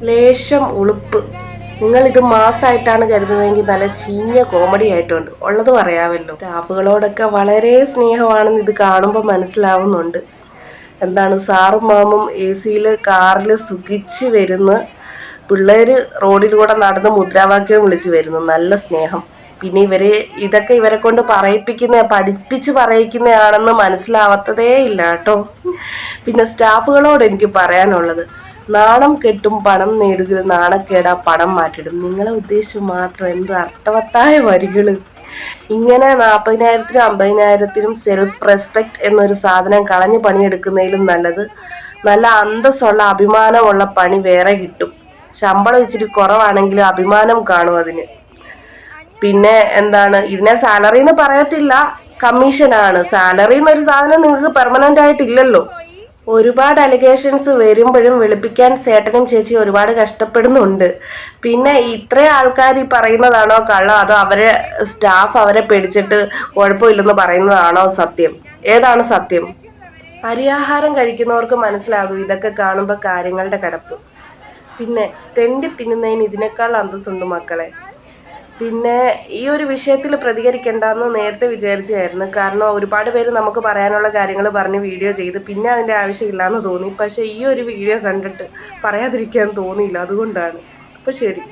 ലേശം ഉളുപ്പ്. നിങ്ങളിത് മാസമായിട്ടാണ് കരുതുന്നതെങ്കിൽ നല്ല ചീഞ്ഞ കോമഡി ആയിട്ടുണ്ട്. ഉള്ളത് പറയാമല്ലോ. സ്റ്റാഫുകളോടൊക്കെ വളരെ സ്നേഹമാണെന്ന് ഇത് കാണുമ്പോൾ മനസ്സിലാവുന്നുണ്ട്. എന്താണ്, സാറും മാമും AC-യിൽ കാറിൽ സുഖിച്ച് വരുന്ന പിള്ളേർ റോഡിലൂടെ നടന്ന് മുദ്രാവാക്യം വിളിച്ച് വരുന്നു. നല്ല സ്നേഹം. പിന്നെ ഇതൊക്കെ ഇവരെ കൊണ്ട് പഠിപ്പിച്ച് പറയിക്കുന്നതാണെന്ന് മനസ്സിലാവാത്തതേ ഇല്ല കേട്ടോ. പിന്നെ സ്റ്റാഫുകളോട് എനിക്ക് പറയാനുള്ളത്, നാണം കെട്ടും പണം നേടുക, നാണക്കേടാ പണം മാറ്റിടും. നിങ്ങളെ ഉദ്ദേശിച്ച് മാത്രം എന്ത് അർത്ഥവത്തായ വരികൾ. ഇങ്ങനെ 40,000-നും 50,000-നും സെൽഫ് റെസ്പെക്ട് എന്നൊരു സാധനം കളഞ്ഞ് പണിയെടുക്കുന്നതിലും നല്ലത് നല്ല അന്തസ്സുള്ള അഭിമാനമുള്ള പണി വേറെ കിട്ടും. ശമ്പളം ഇച്ചിരി കുറവാണെങ്കിലും അഭിമാനം കാണും അതിന്. പിന്നെ എന്താണ്, ഇതിനെ സാലറി എന്ന് പറയത്തില്ല, കമ്മീഷനാണ്. സാലറി എന്നൊരു സാധനം നിങ്ങൾക്ക് പെർമനന്റ് ആയിട്ടില്ലല്ലോ. ഒരുപാട് അലിഗേഷൻസ് വരുമ്പോഴും വെളുപ്പിക്കാൻ ചേട്ടനും ചേച്ചി ഒരുപാട് കഷ്ടപ്പെടുന്നുണ്ട്. പിന്നെ ഇത്രയും ആൾക്കാർ ഈ പറയുന്നതാണോ കള്ളം, അതോ സ്റ്റാഫ് അവരെ പേടിച്ചിട്ട് കുഴപ്പമില്ലെന്ന് പറയുന്നതാണോ സത്യം? ഏതാണ് സത്യം? അരിയാഹാരം കഴിക്കുന്നവർക്ക് മനസ്സിലാകും ഇതൊക്കെ കാണുമ്പോൾ കാര്യങ്ങളുടെ കിടപ്പ്. പിന്നെ തെണ്ടി തിന്നുന്നതിന് ഇതിനേക്കാൾ അന്തസ്സുണ്ട് മക്കളെ. പിന്നെ ഈ ഒരു വിഷയത്തിൽ പ്രതികരിക്കേണ്ടെന്ന് നേരത്തെ വിചാരിച്ചായിരുന്നു. കാരണം ഒരുപാട് പേര് നമുക്ക് പറയാനുള്ള കാര്യങ്ങൾ പറഞ്ഞ് വീഡിയോ ചെയ്ത് പിന്നെ അതിൻ്റെ ആവശ്യമില്ലാന്ന് തോന്നി. പക്ഷേ ഈ ഒരു വീഡിയോ കണ്ടിട്ട് പറയാതിരിക്കാൻ തോന്നിയില്ല, അതുകൊണ്ടാണ്. അപ്പോൾ ശരി.